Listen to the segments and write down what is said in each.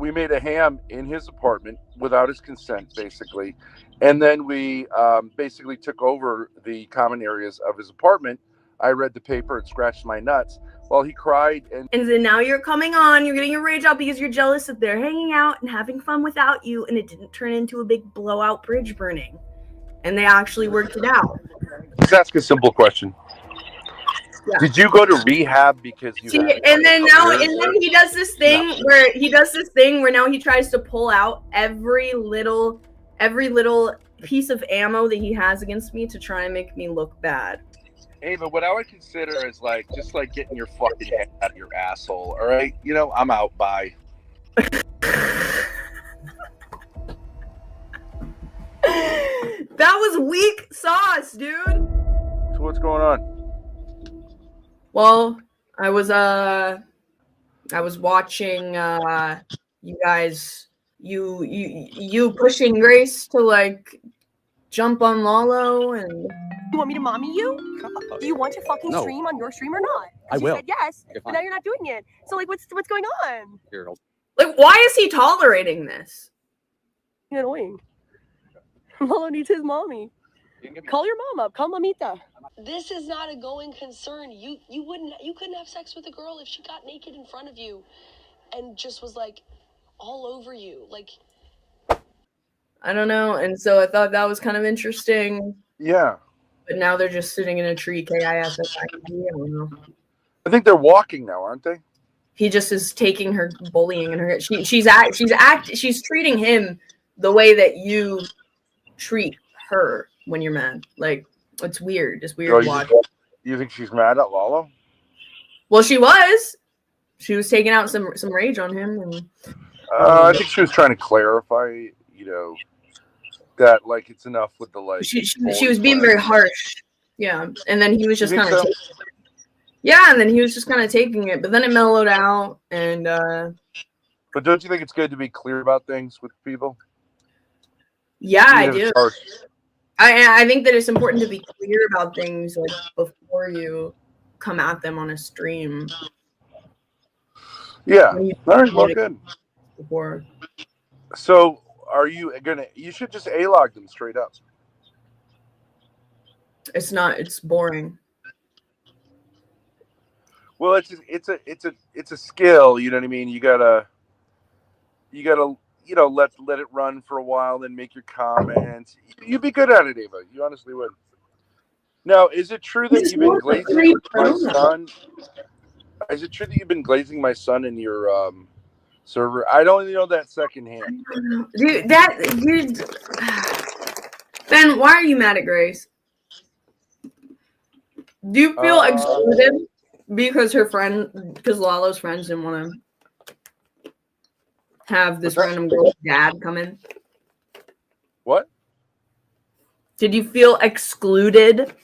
we made a ham in his apartment without his consent, basically, and then we basically took over the common areas of his apartment. I read the paper and scratched my nuts while he cried. And then now you're coming on, you're getting your rage out because you're jealous that they're hanging out and having fun without you, and it didn't turn into a big blowout bridge burning. And they actually worked it out. Let's ask a simple question. Yeah. Did you go to rehab because you had and then he does this thing where now he tries to pull out every little piece of ammo that he has against me to try and make me look bad. Ava, what I would consider is just getting your fucking head out of your asshole, all right? You know, I'm out, bye. That was weak sauce, dude. So what's going on? Well, I was watching you guys, you pushing Grace to jump on Lalo, and you want me to mommy you? Do you want to fucking stream on your stream or not? I will. You said yes, but now you're not doing it. So what's going on? Why is he tolerating this? Annoying. Lalo needs his mommy. Call your mom up. Call mamita. This is not a going concern. You couldn't have sex with a girl if she got naked in front of you and just was all over you. I don't know. And so I thought that was kind of interesting. Yeah. But now they're just sitting in a tree. KISSID. I don't know. I think they're walking now, aren't they? He just is taking her, bullying, and she's treating him the way that you treat her when you're mad. It's weird. It's weird to watch. You think she's mad at Lalo? Well, she was. She was taking out some rage on him. And I think she was trying to clarify, that it's enough with the She was being very harsh. Yeah, and then he was just kind of. Yeah, and then he was just kind of taking it, but then it mellowed out, and. But don't you think it's good to be clear about things with people? Yeah, I do. I think that it's important to be clear about things before you come at them on a stream. Yeah. All right. Well, good. Before. So, are you gonna? You should just A-log them straight up. It's not. It's boring. Well, it's a skill. You know what I mean? You gotta. Let it run for a while, then make your comments. You'd be good at it, Ava. You honestly would. Now, is it true that you've been glazing my son? Is it true that you've been glazing my son in your server? I don't even know that secondhand. Dude, Ben, why are you mad at Grace? Do you feel excluded because Lalo's friends didn't want to have this random girl's dad come in? What? Did you feel excluded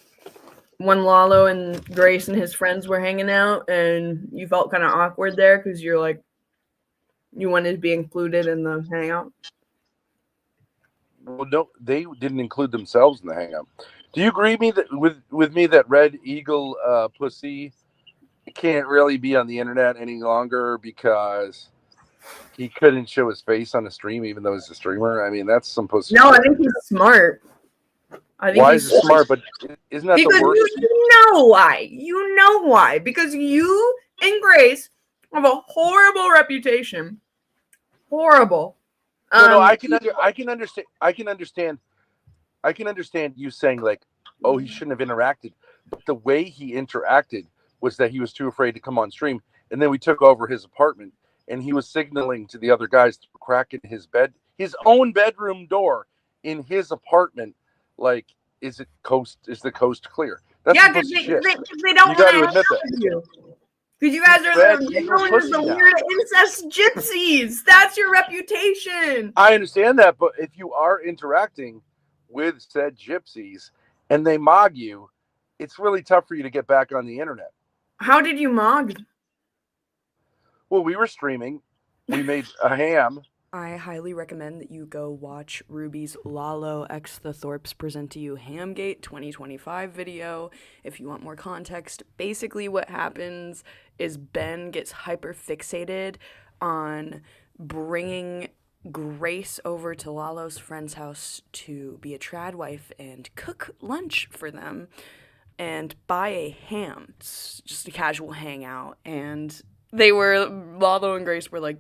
when Lalo and Grace and his friends were hanging out, and you felt kind of awkward there because you wanted to be included in the hangout? Well, no, they didn't include themselves in the hangout. Do you agree with me that Red Eagle Pussy can't really be on the internet any longer because he couldn't show his face on a stream, even though he's a streamer? I mean, that's some pussy. No, I think he's smart. Why is he smart? But isn't that the worst? You know why? You know why? Because you and Grace have a horrible reputation. Horrible. No, I can understand you saying oh, he shouldn't have interacted. But the way he interacted was that he was too afraid to come on stream, and then we took over his apartment. And he was signaling to the other guys to crack in his own bedroom door in his apartment. Is the coast clear? That's because they don't want to hang out with you. Because you guys are the weird incest gypsies. That's your reputation. I understand that, but if you are interacting with said gypsies and they mog you, it's really tough for you to get back on the internet. How did you mog? Well, we were streaming. We made a ham. I highly recommend that you go watch Ruby's Lalo x the Thorps present to you Hamgate 2025 video if you want more context. Basically what happens is Ben gets hyper fixated on bringing Grace over to Lalo's friend's house to be a trad wife and cook lunch for them and buy a ham. It's just a casual hangout. And Lalo and Grace were like,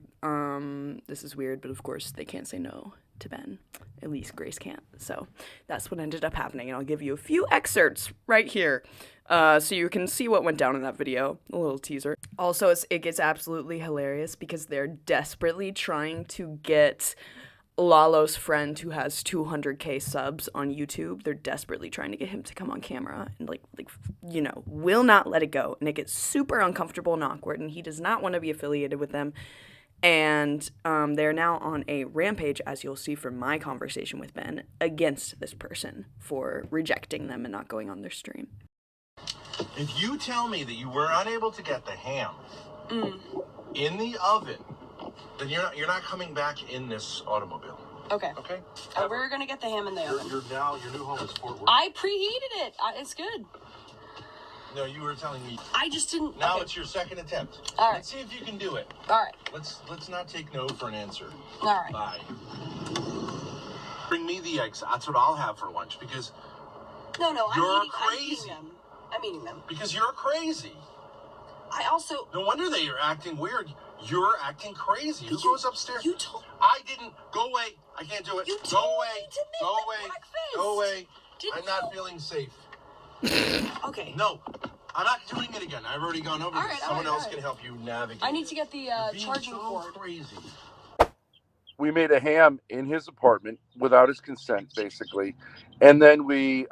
this is weird, but of course they can't say no to Ben. At least Grace can't. So that's what ended up happening. And I'll give you a few excerpts right here so you can see what went down in that video. A little teaser. Also, it gets absolutely hilarious because they're desperately trying to get Lalo's friend who has 200K subs on YouTube. They're desperately trying to get him to come on camera and will not let it go. And it gets super uncomfortable and awkward, and he does not want to be affiliated with them. And they're now on a rampage, as you'll see from my conversation with Ben, against this person for rejecting them and not going on their stream. If you tell me that you were unable to get the ham in the oven, then you're not coming back in this automobile. Okay. Okay? We're gonna get the ham in the oven. Your new home is Fort Worth. I preheated it. It's good. No, you were telling me. I just didn't. Now okay. it's your second attempt. All right. Let's see if you can do it. All right. Let's not take no for an answer. All right. Bye. Bring me the eggs. That's what I'll have for lunch because No, You're I'm eating crazy. them. I'm eating them. because you're crazy. I also. No wonder that you're acting weird. You're acting crazy. Who goes upstairs? You told. I didn't. Go away. I can't do it. You Go told away. me to make Go the away. breakfast. Go away. Didn't I'm not you? feeling safe. Okay. No, I'm not doing it again. I've already gone over All this. right, Someone all right, else all can right. help you navigate. I need to get the You're being charging so cord. crazy. We made a ham in his apartment without his consent, basically. And then we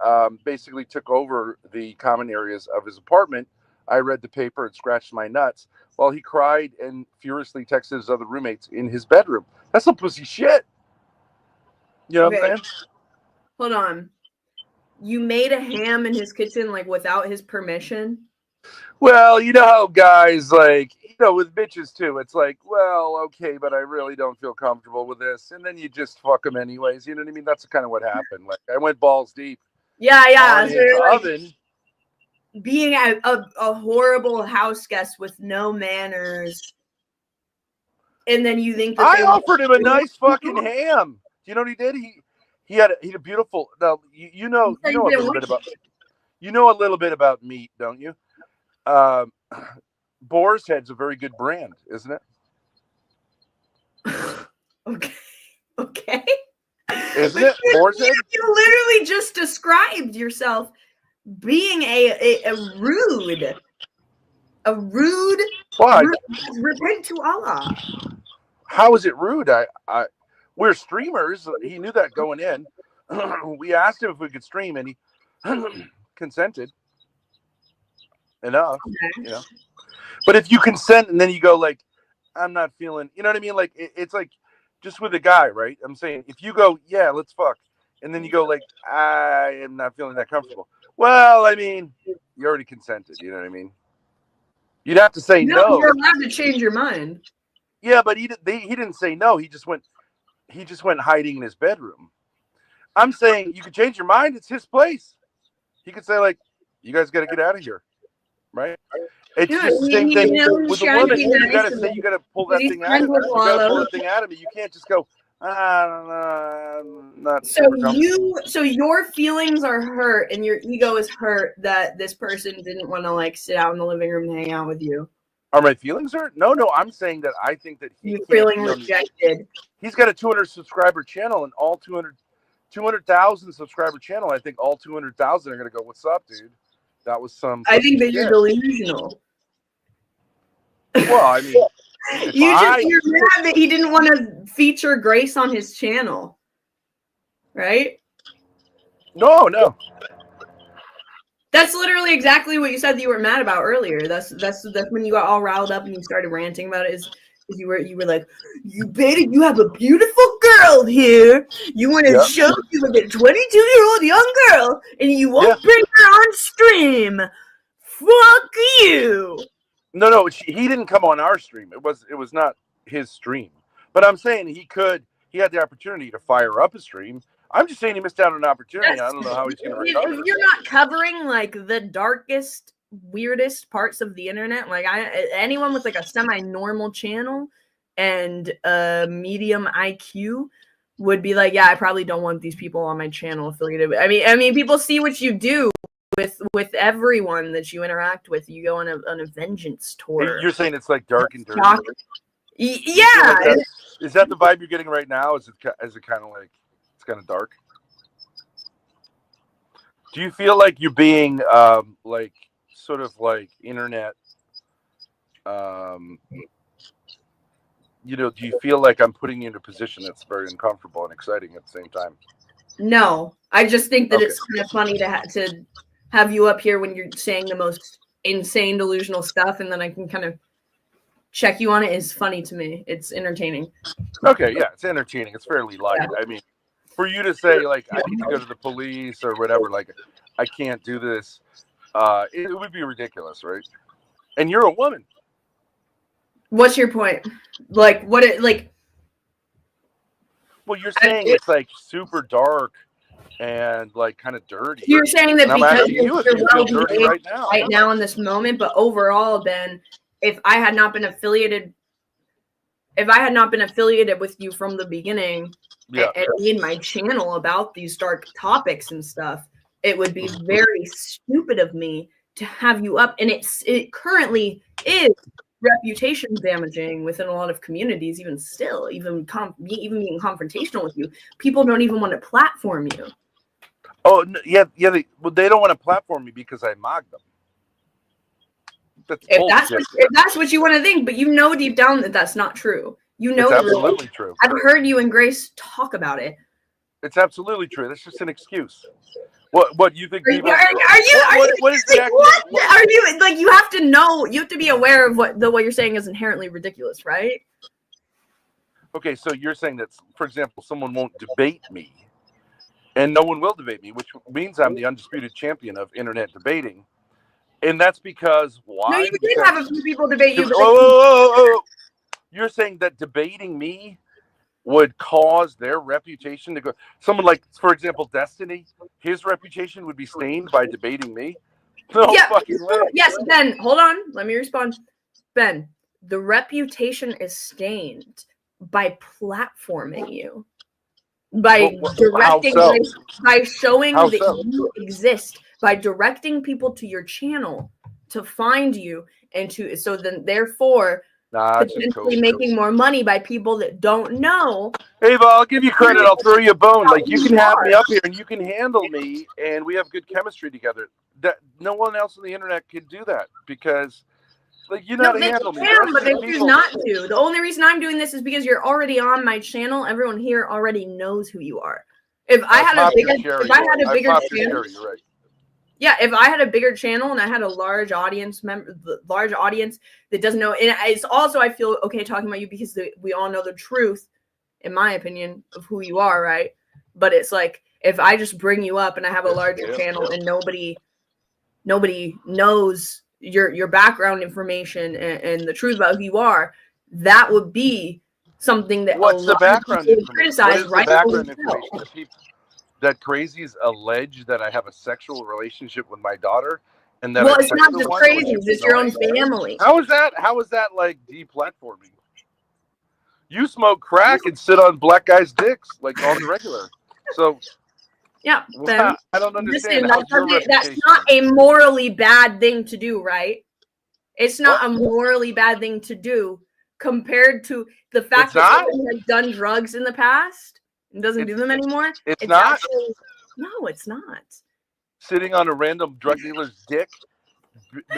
basically took over the common areas of his apartment. I read the paper and scratched my nuts while he cried and furiously texted his other roommates in his bedroom. That's some pussy shit. You know what I'm saying? Hold on. You made a ham in his kitchen, like, without his permission? Well, you know how guys, like, with bitches too, it's like, well, okay, but I really don't feel comfortable with this. And then you just fuck them anyways. You know what I mean? That's kind of what happened. Like, I went balls deep. Yeah. On So his you're, like, oven. being a horrible house guest with no manners. And then you think that I offered him a nice fucking ham. You know what he did? He had a beautiful. Now you know a little bit about. You know a little bit about meat, don't you? Boar's Head's a very good brand, isn't it? Okay. Isn't it? Boar's Head? You literally just described yourself being a rude. Why? Repent to Allah. How is it rude? We're streamers. He knew that going in. We asked him if we could stream, and he consented. Enough, Okay. But if you consent and then you go like, I'm not feeling, you know what I mean? Like it's like just with a guy, right? I'm saying if you go, yeah, let's fuck, and then you go like, I am not feeling that comfortable. Well, I mean, you already consented. You know what I mean? You'd have to say no. You're allowed to change your mind. Yeah, but he didn't say no. He just went hiding in his bedroom. I'm saying you could change your mind. It's his place. He could say like, you guys got to get out of here, right? It's just the same thing with the woman. You got to say you got to pull that thing out of me. You got to pull that thing out of me. You can't just go. Not So your feelings are hurt and your ego is hurt that this person didn't want to like sit out in the living room and hang out with you. Are my feelings hurt? No. I'm saying that I think that You're feeling rejected. He's got a 200 subscriber channel, and all 200,000 subscriber channel. I think all 200,000 are gonna go, "What's up, dude? That was some." I think that you're delusional. Well, I mean, you're mad that he didn't want to feature Grace on his channel, right? No. That's literally exactly what you said that you were mad about earlier. That's when you got all riled up and you started ranting about it. Is you were like, you have a beautiful girl here. You want to show you like a 22-year-old young girl, and you won't bring her on stream. Fuck you. No. He didn't come on our stream. It was not his stream. But I'm saying he had the opportunity to fire up a stream. I'm just saying he missed out on an opportunity. I don't know how he's going to recover. You're not covering like the darkest, weirdest parts of the internet. Like anyone with like a semi-normal channel and a medium IQ would be like, yeah, I probably don't want these people on my channel affiliated with. I mean, people see what you do with everyone that you interact with. You go on a vengeance tour. You're saying it's like dark and dirty. Yeah. Like is that the vibe you're getting right now? Is it kind of like it's kind of dark? Do you feel like you're being like sort of like internet? Do you feel like I'm putting you in a position that's very uncomfortable and exciting at the same time? No, I just think that it's kind of funny to have you up here when you're saying the most insane delusional stuff, and then I can kind of check you on it. Is funny to me. It's entertaining. Okay, yeah, it's entertaining. It's fairly light. Yeah. I mean, for you to say like I need to go to the police or whatever, like I can't do this, it would be ridiculous, right? And you're a woman. What's your point? Like what it like? Well, you're saying it's like super dark and like kind of dirty. You're saying that because you're well dirty right now in this moment, but overall, then if I had not been affiliated with you from the beginning and made my channel about these dark topics and stuff, it would be very stupid of me to have you up. And it currently is reputation damaging within a lot of communities. Even still, even being confrontational with you, people don't even want to platform you. Oh yeah. They don't want to platform me because I mock them. If that's what you want to think, but you know deep down that that's not true. You know, it's absolutely true. I've heard you and Grace talk about it. It's absolutely true. That's just an excuse. What you think? Are you like? You have to know. You have to be aware of what you're saying is inherently ridiculous, right? Okay, so you're saying that, for example, someone won't debate me, and no one will debate me, which means I'm the undisputed champion of internet debating, and that's because why? No, you did have a few people debate you. You're saying that debating me would cause their reputation to go. Someone like, for example, Destiny, his reputation would be stained by debating me. No fucking way. Yes, Ben, hold on. Let me respond. Ben, the reputation is stained by platforming you. By directing, by showing that you exist, by directing people to your channel to find you and so then therefore potentially making more money by people that don't know. Ava, I'll give you credit. I'll throw you a bone. Like, you can have me up here and you can handle me and we have good chemistry together. That no one else on the internet can do that because like you know how to handle me. But they choose not to. The only reason I'm doing this is because you're already on my channel. Everyone here already knows who you are. If I had a bigger channel, right. Yeah, if I had a bigger channel and I had a large audience that doesn't know, and it's also I feel okay talking about you because we all know the truth, in my opinion, of who you are, right? But it's like if I just bring you up and I have a larger channel and nobody knows your background information and the truth about who you are, that would be something that what's the background information? Criticize, right? That crazies allege that I have a sexual relationship with my daughter, and that it's not just crazies; it's your own family. How is that like deplatforming? You smoke crack and sit on black guys' dicks like on the regular. So yeah, Ben, I don't understand. That's not a morally bad thing to do, right? It's not a morally bad thing to do compared to the fact that someone has done drugs in the past. Doesn't do them anymore. It's not. Actually, no, it's not. Sitting on a random drug dealer's dick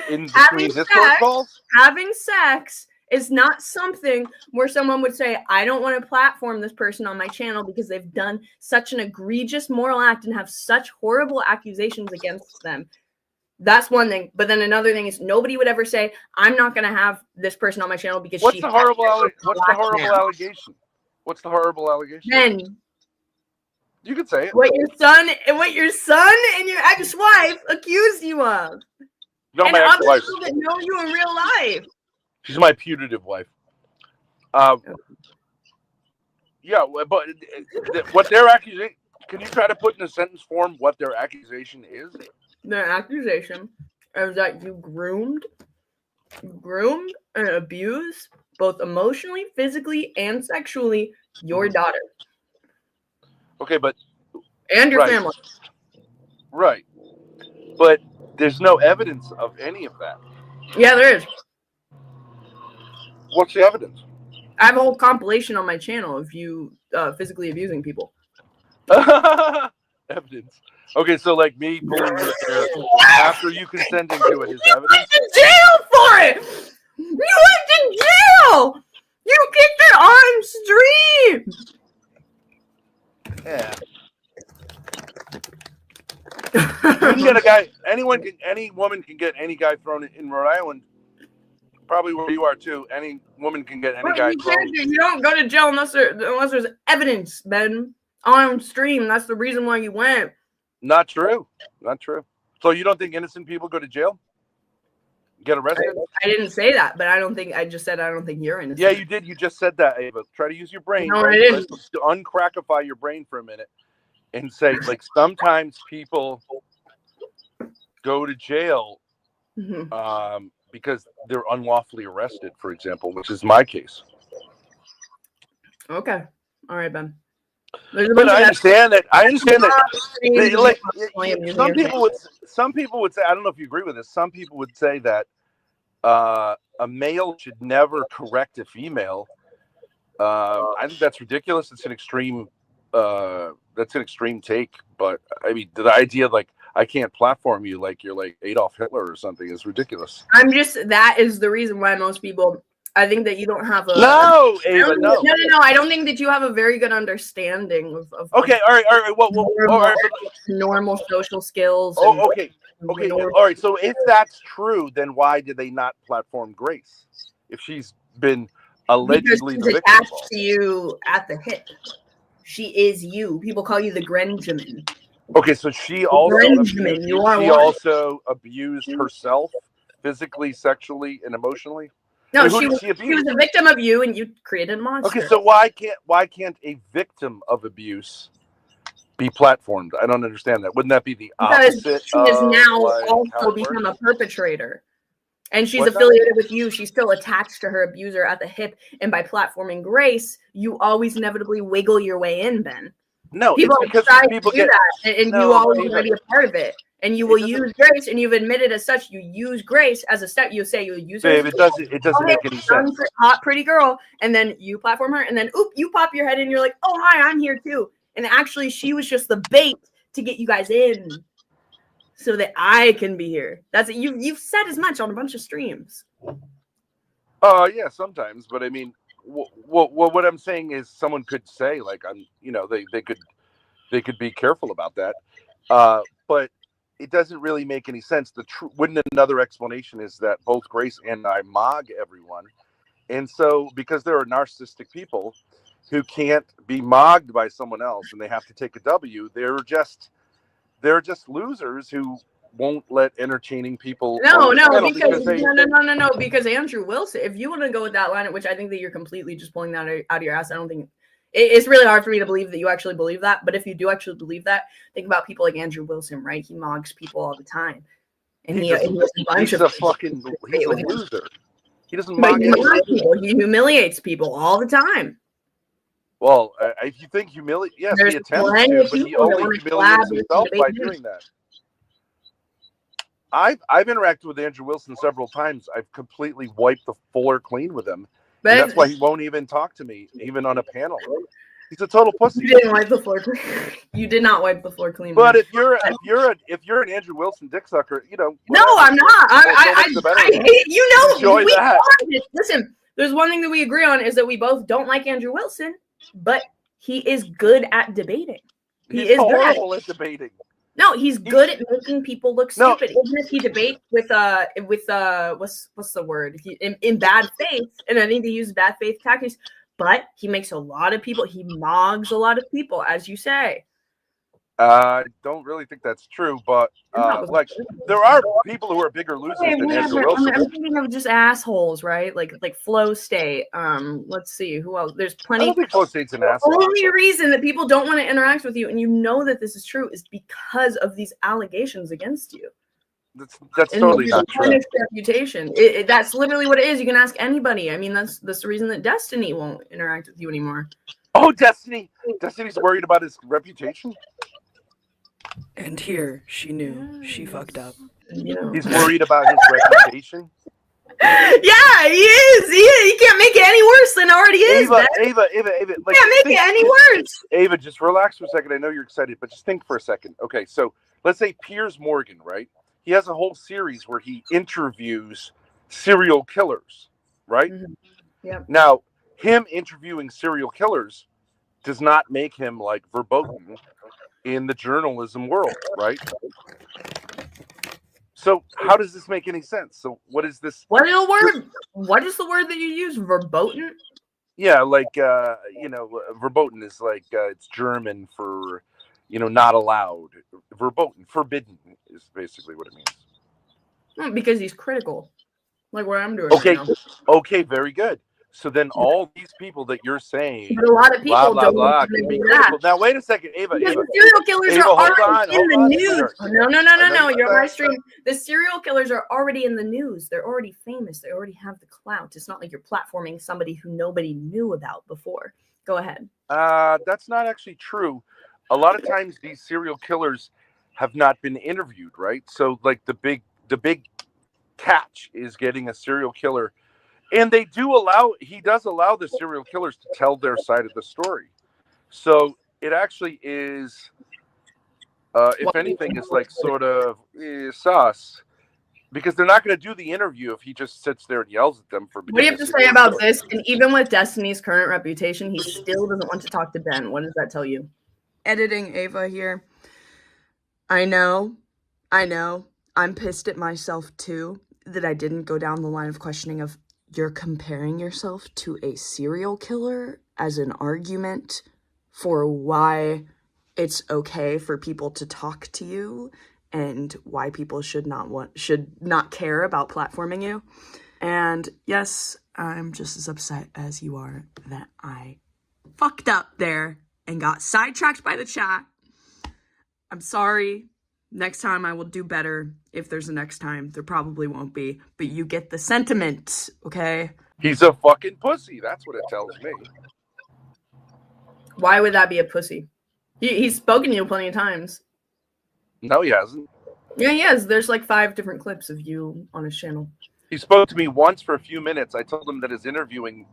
in between Discord calls. Having sex is not something where someone would say, "I don't want to platform this person on my channel because they've done such an egregious moral act and have such horrible accusations against them." That's one thing. But then another thing is nobody would ever say, "I'm not going to have this person on my channel because What's the horrible allegation? What's the horrible allegation? Then. You could say it. What your son and your ex-wife accused you of. Not my ex-wife. People that know you in real life. She's my putative wife. Yeah, but what their accusation? Can you try to put in a sentence form what their accusation is? Their accusation is that you groomed and abused both emotionally, physically, and sexually, your daughter Okay, but and your right. family. Right. But there's no evidence of any of that. Yeah, there is. What's the evidence? I have a whole compilation on my channel of you physically abusing people. Evidence. Okay, so like me pulling your hair after you consenting to it is You evidence? went to jail for it! You went to jail! You kicked it on stream! Yeah. You can get a guy, any woman can get any guy thrown in Rhode Island. Probably where you are too. Any woman can get any guy thrown. You don't go to jail unless there's evidence, Ben. On stream, that's the reason why you went. Not true. Not true. So you don't think innocent people go to jail? Get arrested? I didn't say that, but I just said I don't think you're innocent. Yeah, you did. You just said that, Ava. Try to use your brain. No, right? I didn't. Let's uncrackify your brain for a minute and say, like, sometimes people go to jail because they're unlawfully arrested, for example, which is my case. Okay. All right, Ben. But I understand that. Like, some people would say, I don't know if you agree with this. Some people would say that a male should never correct a female. I think that's ridiculous. It's an extreme. That's an extreme take. But I mean, the idea like I can't platform you like you're like Adolf Hitler or something is ridiculous. That is the reason why most people. I think that you don't have a no, Ava, no. I don't think that you have a very good understanding of okay, all right. Well, normal social skills. Okay. All right. So if that's true, then why did they not platform Grace if she's been allegedly because she's attached to you at the hip? She is you. People call you the Grenjamin. Okay, so she also abused herself physically, sexually, and emotionally. No, she was a victim of you, and you created a monster. Okay, so why can't a victim of abuse be platformed? I don't understand that. Wouldn't that be the opposite? Because she has now also become a perpetrator, and she's affiliated with you. She's still attached to her abuser at the hip, and by platforming Grace, you always inevitably wiggle your way in. Ben, no, people it's because try people to do that, and you always want to be a part of it. And you will use Grace, and you've admitted as such. You use Grace as a step. You say you use her. Babe, it doesn't make any sense. Hot, pretty girl, and then you platform her, and then you pop your head in. And you're like, oh hi, I'm here too. And actually, she was just the bait to get you guys in, so that I can be here. That's it. You've said as much on a bunch of streams. Yeah, sometimes, but I mean, what I'm saying is, someone could say like, they could be careful about that, but. It doesn't really make any sense. Wouldn't another explanation is that both Grace and I mog everyone. And so because there are narcissistic people who can't be mogged by someone else and they have to take a W, they're just losers who won't let entertaining people. No, because Andrew Wilson, if you want to go with that line, which I think that you're completely just pulling that out of your ass, I don't think it's really hard for me to believe that you actually believe that. But if you do actually believe that, think about people like Andrew Wilson, right? He mogs people all the time. And he's a loser. He doesn't mog people. He humiliates people all the time. Well, if you think yes, he attempts to, but he only humiliates himself by doing that. I've interacted with Andrew Wilson several times. I've completely wiped the floor clean with him. And that's why he won't even talk to me, even on a panel. He's a total pussy. You didn't wipe the floor clean. You did not wipe the floor clean. But if you're an Andrew Wilson dick sucker, No, I'm not. I hate enjoy that. Listen, there's one thing that we agree on is that we both don't like Andrew Wilson, but he is good at debating. He's horrible at debating. No, he's good at making people look stupid. Even if he debates with what's the word? In bad faith, and I think they use bad faith tactics, but he makes a lot of people, he mogs a lot of people, as you say. I don't really think that's true, but like there are people who are bigger losers than Andrew Wilson. I'm thinking of just assholes, right? Like Flow State. Let's see who else. There's plenty. I don't think Flow State's an asshole. The only reason that people don't want to interact with you, and you know that this is true, is because of these allegations against you. That's And totally you not true. tarnish reputation. That's literally what it is. You can ask anybody. I mean, that's the reason that Destiny won't interact with you anymore. Oh, Destiny's worried about his reputation. And here she knew she fucked up. You know. He's worried about his reputation. Yeah, he is. He can't make it any worse than it already is. Ava. Like, Can't make it any worse. Ava, just relax for a second. I know you're excited, but just think for a second. Okay, so let's say Piers Morgan, right? He has a whole series where he interviews serial killers, right? Mm-hmm. Yep. Now, him interviewing serial killers does not make him like verboten in the journalism world, right? So how does this make any sense? So what is this? What is the word? What is the word that you use? Verboten? Yeah, like verboten is like it's German for not allowed. Verboten, forbidden is basically what it means. Because he's critical, like what I'm doing. Okay, right now. okay, very good. So then all these people that you're saying, But a lot of people blah blah don't blah, want to can be do that. critical. Now wait a second, Ava. Because the serial killers Ava, are hold already on, in the hold on, news. sweetheart. No. You're on my stream. The serial killers are already in the news. They're already famous. They already have the clout. It's not like you're platforming somebody who nobody knew about before. Go ahead. That's not actually true. A lot of times these serial killers have not been interviewed, right? So like the big catch is getting a serial killer. And he does allow the serial killers to tell their side of the story. So it actually is, if anything, is like sort of sus. Because they're not going to do the interview if he just sits there and yells at them for being What do you have to say about this? And even with Destiny's current reputation, he still doesn't want to talk to Ben. What does that tell you? Editing Ava here. I know. I'm pissed at myself too that I didn't go down the line of questioning of you're comparing yourself to a serial killer as an argument for why it's okay for people to talk to you and why people should not care about platforming you. And yes, I'm just as upset as you are that I fucked up there and got sidetracked by the chat. I'm sorry. Next time I will do better. If there's a next time, there probably won't be. But you get the sentiment, okay? He's a fucking pussy. That's what it tells me. Why would that be a pussy? He's spoken to you plenty of times. No, he hasn't. Yeah, he has. There's like 5 different clips of you on his channel. He spoke to me once for a few minutes. I told him that his interviewing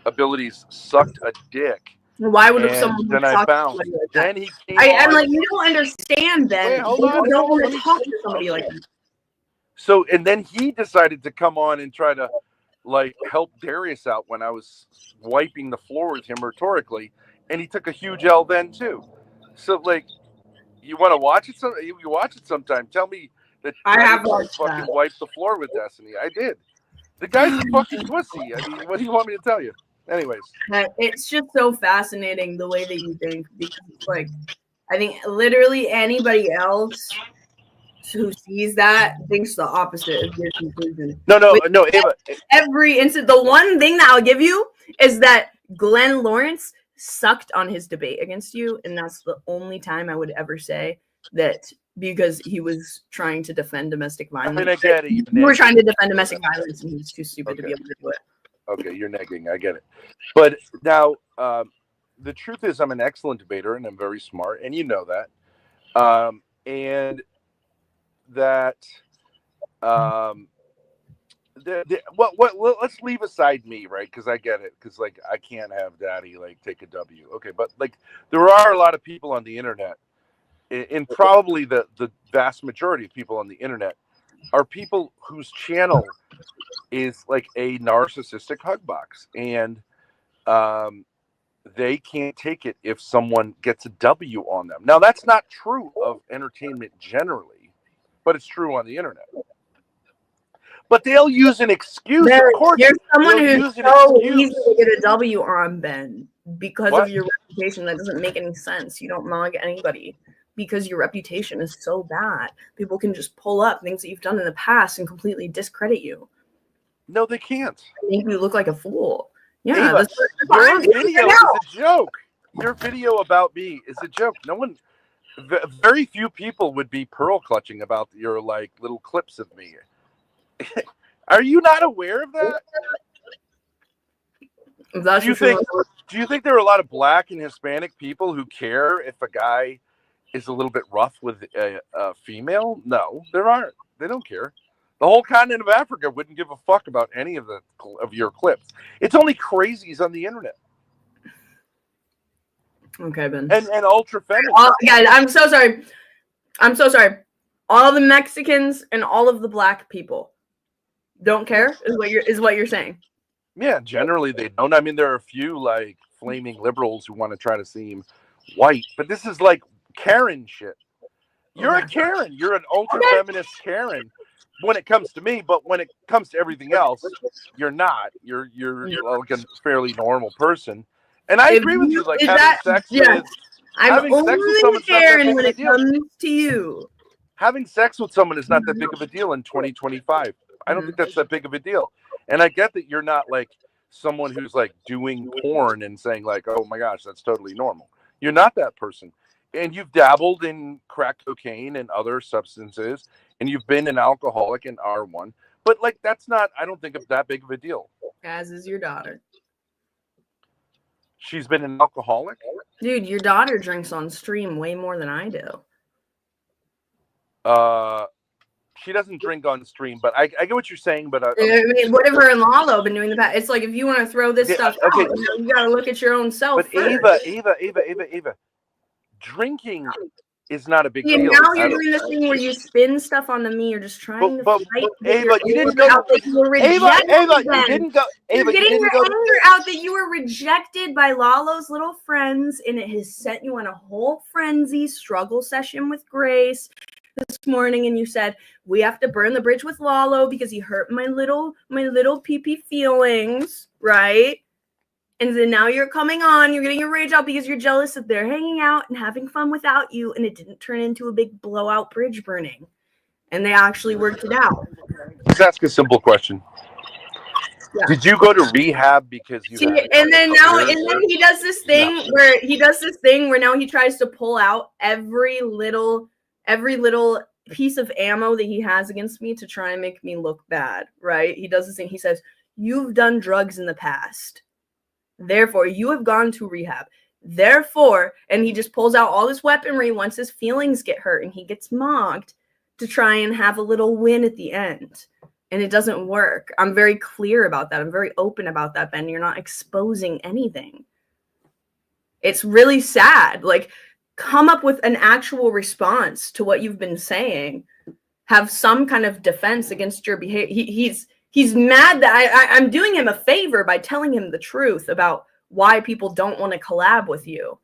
abilities sucked a dick. Why would And someone then talk I bounced. to somebody like that? Then he came I'm on. like, you don't understand, Ben. Wait, hold People on. don't want Let to me talk to finish. somebody Okay. like that. So, and then he decided to come on and try to, like, help Darius out when I was wiping the floor with him rhetorically, and he took a huge L then too. So, like, you want to watch it? You watch it sometime. Tell me that I have didn't watched fucking that. wipe the floor with Destiny. I did. The guy's a fucking pussy. I mean, what do you want me to tell you? Anyways, It's just so fascinating the way that you think, because like I think literally anybody else who sees that thinks the opposite of your conclusion. no, Ava. Every instant, the one thing that I'll give you is that Glenn Lawrence sucked on his debate against you, and that's the only time I would ever say that, because he was trying to defend domestic violence. I mean, I get it. You were trying to defend domestic violence, and he was too stupid to be able to do it. Okay, you're negging. I get it. But now, the truth is, I'm an excellent debater, and I'm very smart, and you know that. And that, let's leave aside me, right? Because I get it. Because like, I can't have Daddy like take a W. Okay, but like, there are a lot of people on the internet, and probably the vast majority of people on the internet are people whose channel is like a narcissistic hug box, and they can't take it if someone gets a W on them. Now, that's not true of entertainment generally, but it's true on the internet. But they'll use an excuse. There, of course, you're someone they'll who's use an so excuse. easy to get a W on, Ben, because What? of your reputation. That doesn't make any sense. You don't mug anybody because your reputation is so bad. People can just pull up things that you've done in the past and completely discredit you. No, they can't. Make you look like a fool. Yeah, Ava, that's what your I'm doing video right is now. a joke. Your video about me is a joke. No one. very few people would be pearl clutching about your like little clips of me. Are you not aware of that? That's Do you think there are a lot of Black and Hispanic people who care if a guy is a little bit rough with a female? No, there aren't. They don't care. The whole continent of Africa wouldn't give a fuck about any of your clips. It's only crazies on the internet. Okay, Ben. And ultra feminist. Guys, I'm so sorry. I'm so sorry. All the Mexicans and all of the Black people don't care is what you're saying. Yeah, generally they don't. I mean, there are a few like flaming liberals who want to try to seem white, but this is like Karen shit. You're a Karen. You're an ultra feminist Karen when it comes to me, but when it comes to everything else, you're not. You're like a fairly normal person. And I agree with you. Like having sex with someone Karen when it comes to you. Having sex with someone is not that big of a deal in 2025. I don't think that's that big of a deal. And I get that you're not like someone who's like doing porn and saying like, oh my gosh, that's totally normal. You're not that person. And you've dabbled in crack cocaine and other substances, and you've been an alcoholic and are one. But like, that's not, I don't think it's that big of a deal. As is your daughter. She's been an alcoholic? Dude, your daughter drinks on stream way more than I do. She doesn't drink on stream, but I get what you're saying. But I mean, what have her and Lalo been doing in the past? It's like if you want to throw this stuff out, you got to look at your own self. But first. Ava, drinking is not a big deal. Now you're doing this thing where you spin stuff onto me. You're just trying to fight. Ava, you didn't go. Ava, you didn't go. Ava, you're getting your anger out that you were rejected by Lalo's little friends, and it has sent you on a whole frenzy struggle session with Grace this morning, and you said we have to burn the bridge with Lalo because he hurt my little pee-pee feelings, right? And then now you're coming on, you're getting your rage out because you're jealous that they're hanging out and having fun without you, and it didn't turn into a big blowout bridge burning. And they actually worked it out. Let's ask a simple question. Yeah. Did you go to rehab because you and then he does this thing where now he tries to pull out every little piece of ammo that he has against me to try and make me look bad, right? He does this thing. He says, you've done drugs in the past. Therefore, you have gone to rehab. Therefore, and he just pulls out all this weaponry once his feelings get hurt and he gets mocked to try and have a little win at the end. And it doesn't work. I'm very clear about that. I'm very open about that, Ben. You're not exposing anything. It's really sad. Like, come up with an actual response to what you've been saying. Have some kind of defense against your behavior. He's mad that I'm doing him a favor by telling him the truth about why people don't want to collab with you.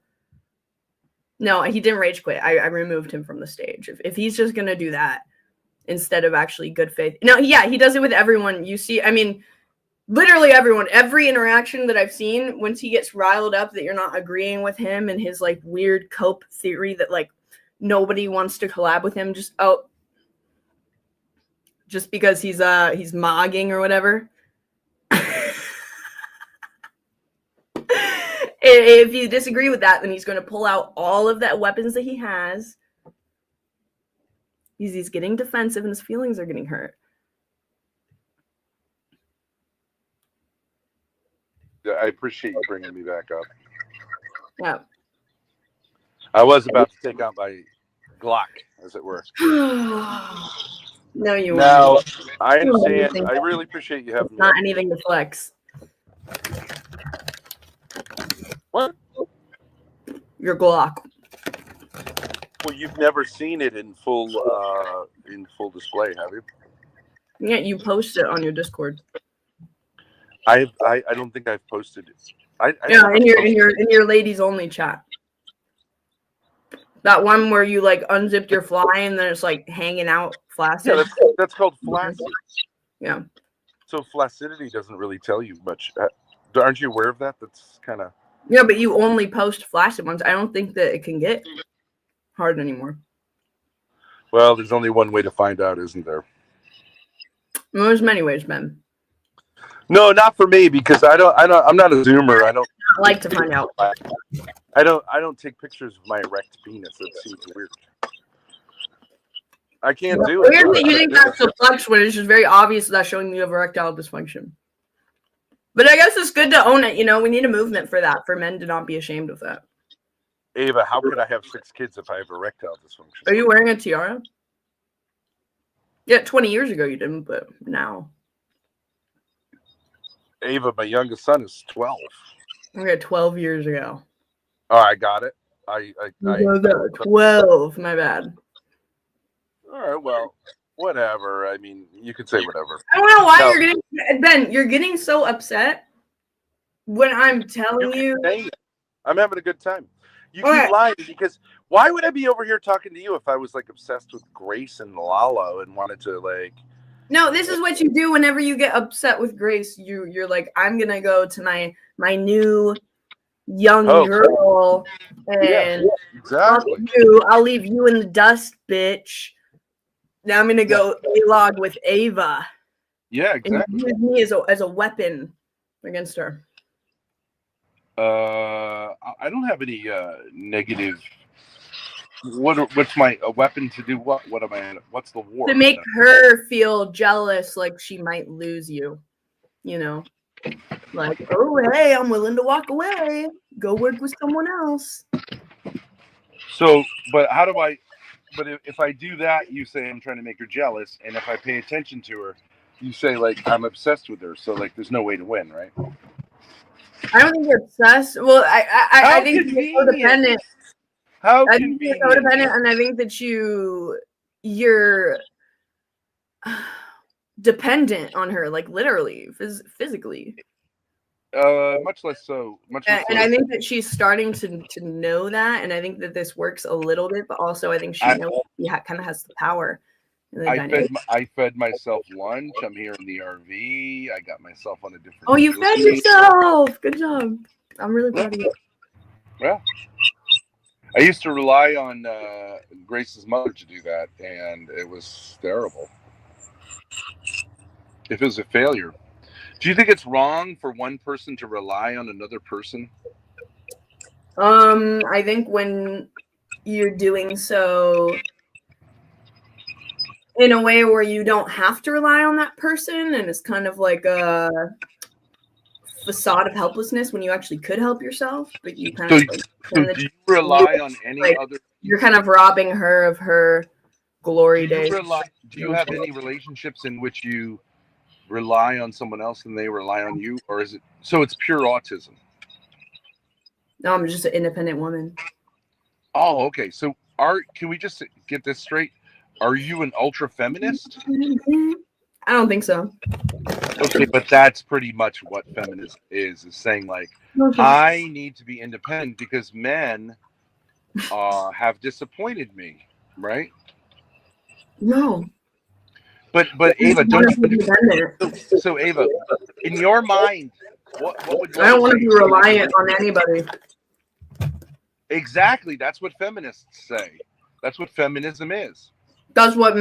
No, he didn't rage quit. I removed him from the stage. If he's just going to do that instead of actually good faith. No, yeah, he does it with everyone. You see, I mean, literally everyone. Every interaction that I've seen, once he gets riled up that you're not agreeing with him and his like weird cope theory that like nobody wants to collab with him, just because he's mogging or whatever. If you disagree with that, then he's going to pull out all of that weapons that he has. He's getting defensive and his feelings are getting hurt. I appreciate you bringing me back up. Yeah. I was about to take out my Glock, as it were. No, you won't. Now, I understand. I really appreciate you having me. Not anything to flex. What? Your Glock. Well, you've never seen it in full display, have you? Yeah, you post it on your Discord. I don't think I've posted it. In your ladies only chat. That one where you like unzipped your fly and then it's like hanging out flaccid. Yeah, that's called flaccid. Yeah. So flaccidity doesn't really tell you much. Aren't you aware of that? That's kind of. Yeah, but you only post flaccid ones. I don't think that it can get hard anymore. Well, there's only one way to find out, isn't there? Well, there's many ways, Ben. No, not for me because I'm not a zoomer. I like to find out. I don't take pictures of my erect penis. That seems weird. I can't do it. Weird that you think that's a flex when it's just very obvious that showing you have erectile dysfunction. But I guess it's good to own it. You know, we need a movement for that, for men to not be ashamed of that. Ava, how could I have 6 kids if I have erectile dysfunction? Are you wearing a tiara? Yeah, 20 years ago you didn't, but now. Ava, my youngest son is 12. Okay, 12 years ago. Oh, I got it. I 12, my bad. All right, well, whatever. I mean, you could say whatever. I don't know why you're getting, Ben, you're getting so upset when I'm telling you. I'm having a good time. You keep lying because why would I be over here talking to you if I was like obsessed with Grace and Lalo and wanted to like. No, this is what you do whenever you get upset with Grace. You're like, I'm gonna go to my new young girl and exactly. I'll leave you in the dust, bitch. Now I'm gonna go A-log with Ava. Yeah, exactly. And use me as a weapon against her. I don't have any negative. What's my weapon to do? What am I? What's the war? To make her feel jealous, like she might lose you. You know, like, oh hey, I'm willing to walk away, go work with someone else. So, but how do I? But if I do that, you say I'm trying to make her jealous, and if I pay attention to her, you say like I'm obsessed with her. So like, there's no way to win, right? I don't think you're obsessed. Well, I think you're codependent. How I think you're codependent, and I think that you're dependent on her, like literally, physically. Much less so. And I think that she's starting to know that, and I think that this works a little bit, but also I think she knows she kind of has the power. I fed myself lunch. I'm here in the RV. I got myself on a different. Oh, you fed yourself. Good job. I'm really proud of you. Yeah. I used to rely on Grace's mother to do that, and it was terrible. If it was a failure. Do you think it's wrong for one person to rely on another person? I think when you're doing so in a way where you don't have to rely on that person, and it's kind of like a facade of helplessness when you actually could help yourself, but you kind of do you rely on any other? You're kind of robbing her of her glory days. Do you have any relationships in which you rely on someone else and they rely on you, or is it so it's pure autism? No, I'm just an independent woman. Oh, okay. So can we just get this straight? Are you an ultra feminist? I don't think so. Okay, but that's pretty much what feminism is saying like, I need to be independent because men have disappointed me, right? No. But Ava, don't you, so Ava, in your mind, what would you? I don't want to be reliant on anybody. Exactly. That's what feminists say. That's what feminism is. That's what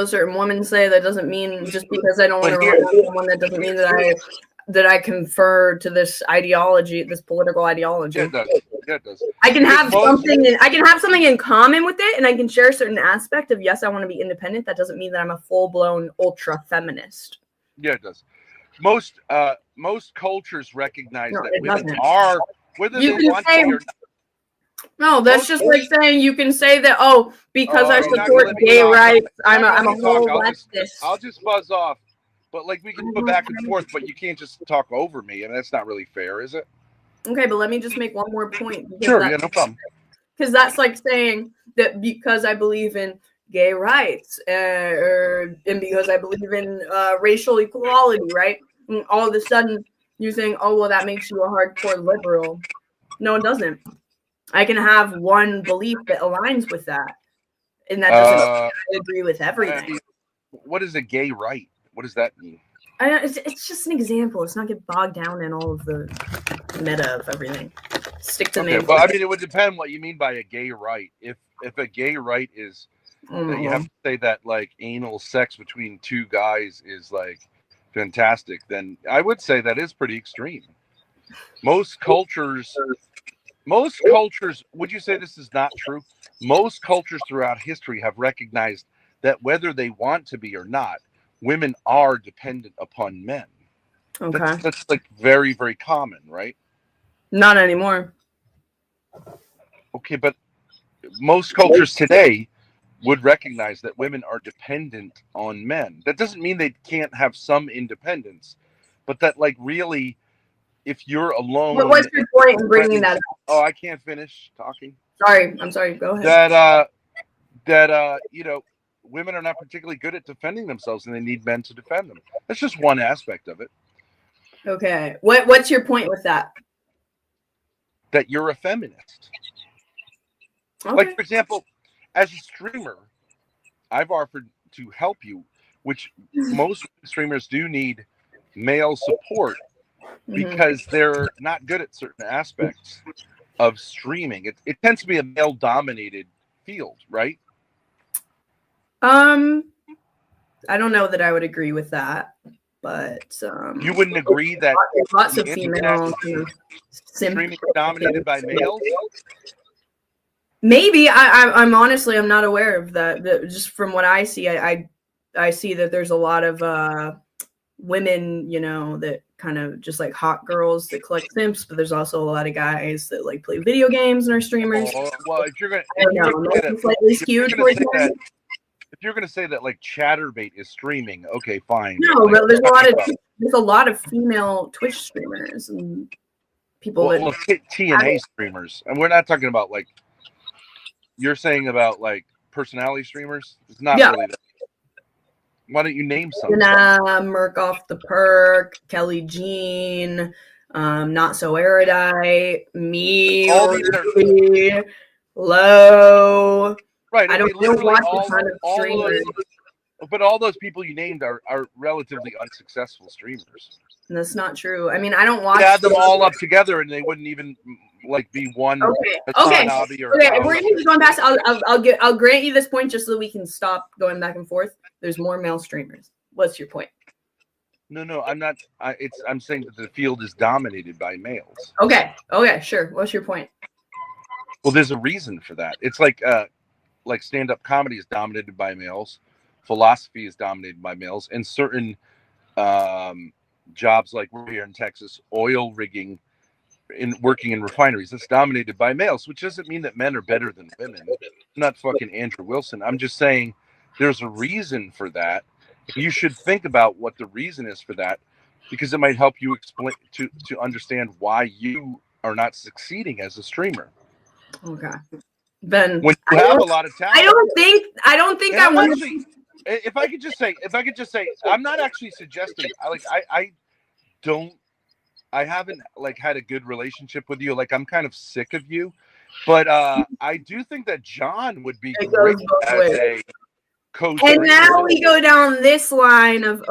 certain women say. That doesn't mean just because I don't want to rely on someone, that doesn't mean that I confer to this ideology, this political ideology. Yeah, it does. Yeah, it does. I can have something in common with it, and I can share a certain aspect of yes, I want to be independent. That doesn't mean that I'm a full-blown ultra feminist. Yeah, it does. Most cultures recognize that women are whether they want to or not. No, that's just like saying you can say that, because I support gay rights, I'm a whole leftist. I'll just buzz off. But like we can go back and forth, but you can't just talk over me, and that's not really fair, is it? Okay, but let me just make one more point. Sure, yeah, no problem. Because that's like saying that because I believe in gay rights, and because I believe in racial equality, right? And all of a sudden you're saying, oh, well, that makes you a hardcore liberal. No, it doesn't. I can have one belief that aligns with that, and that doesn't mean I agree with everything. What is a gay right? What does that mean? It's just an example. Let's not get bogged down in all of the meta of everything. Stick to name. Well, I mean, it would depend what you mean by a gay right. If a gay right is, you have to say that like anal sex between two guys is like fantastic, then I would say that is pretty extreme. Most cultures, would you say this is not true? Most cultures throughout history have recognized that whether they want to be or not, women are dependent upon men. Okay. That's like very, very common, right? Not anymore. Okay, but most cultures today would recognize that women are dependent on men. That doesn't mean they can't have some independence, but that like really, if you're alone. But what's your point in bringing that up? Oh, I can't finish talking. Sorry, I'm sorry. Go ahead. That you know, women are not particularly good at defending themselves, and they need men to defend them. That's just one aspect of it. Okay. What's your point with that? That you're a feminist. Okay. Like, for example, as a streamer, I've offered to help you, which most streamers do need male support because they're not good at certain aspects of streaming. It tends to be a male-dominated field, right? I don't know that I would agree with that, but you wouldn't agree that lots of female streaming is dominated by males? Maybe. I'm honestly, I'm not aware of that. Just from what I see, I see that there's a lot of women, you know, that kind of just like hot girls that collect simps, but there's also a lot of guys that like play video games and are streamers. Oh, well, if you're gonna say that like Chatterbait is streaming, okay, fine. No, but there's a lot of female Twitch streamers and people TNA streamers, and we're not talking about like you're saying about like personality streamers. It's not really that. Why don't you name some? Merc Off the Perk, Kelly Jean, Not So Erudite, me, Low. Right. I don't watch a ton of streamers. But all those people you named are relatively unsuccessful streamers. And that's not true. I mean, I don't watch. Add them all up together, and they wouldn't even like be one. Okay. We're even going past. I'll grant you this point just so that we can stop going back and forth. There's more male streamers. What's your point? No, I'm not. I'm saying that the field is dominated by males. Okay, sure. What's your point? Well, there's a reason for that. It's like stand-up comedy is dominated by males, philosophy is dominated by males, and certain jobs like we're here in Texas, oil rigging, working in refineries, that's dominated by males, which doesn't mean that men are better than women. I'm not fucking Andrew Wilson. I'm just saying there's a reason for that. You should think about what the reason is for that, because it might help you explain to understand why you are not succeeding as a streamer. Okay. Ben, when you have a lot of talent, I don't think I want to. If I could just say, I'm not actually suggesting. I haven't like had a good relationship with you. Like, I'm kind of sick of you, but I do think that John would be great as a coach. And now we go down this line of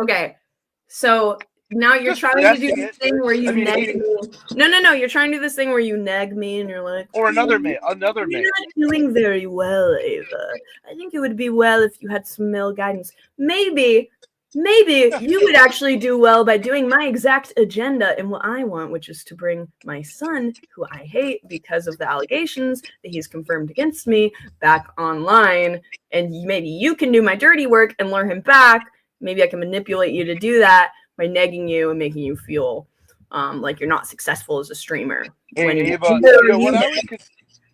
so now you're trying to do this thing where you neg me. No. You're trying to do this thing where you neg me, and you're like, or another man. You're not doing very well, Ava. I think it would be well if you had some male guidance. Maybe you would actually do well by doing my exact agenda and what I want, which is to bring my son, who I hate because of the allegations that he's confirmed against me, back online. And maybe you can do my dirty work and lure him back. Maybe I can manipulate you to do that by negging you and making you feel like you're not successful as a streamer. Hey,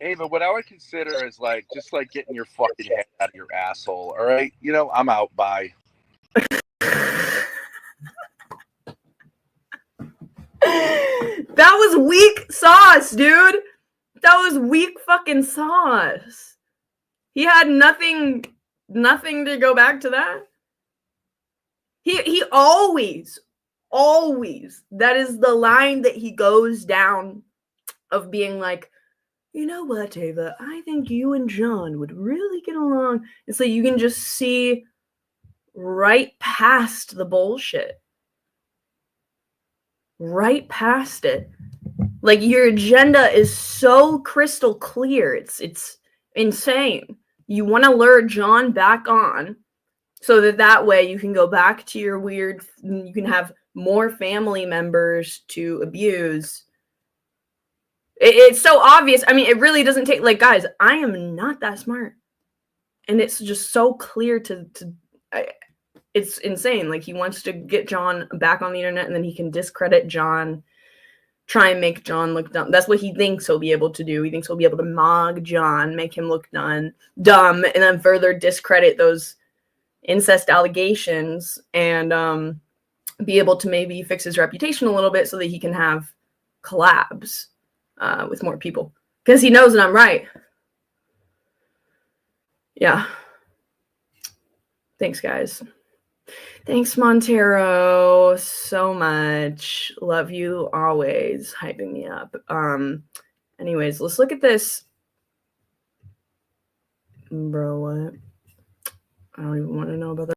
Ava, what I would consider is like just like getting your fucking head out of your asshole. All right, I'm out. Bye. That was weak sauce, dude. That was weak fucking sauce. He had nothing to go back to that. He always, that is the line that he goes down of being like, you know what, Ava, I think you and John would really get along. It's like you can just see right past the bullshit. Right past it. Like, your agenda is so crystal clear. It's insane. You want to lure John back on so that way you can go back to your weird, you can have more family members to abuse. It's so obvious. I mean, it really doesn't take, like, guys, I am not that smart. And it's just so clear it's insane. Like, he wants to get John back on the internet, and then he can discredit John, try and make John look dumb. That's what he thinks he'll be able to do. He thinks he'll be able to mog John, make him look dumb, and then further discredit those incest allegations, and be able to maybe fix his reputation a little bit so that he can have collabs with more people. Because he knows that I'm right. Yeah. Thanks, guys. Thanks, Montero, so much. Love you always, hyping me up. Anyways, let's look at this. Bro, what? I don't even want to know about that.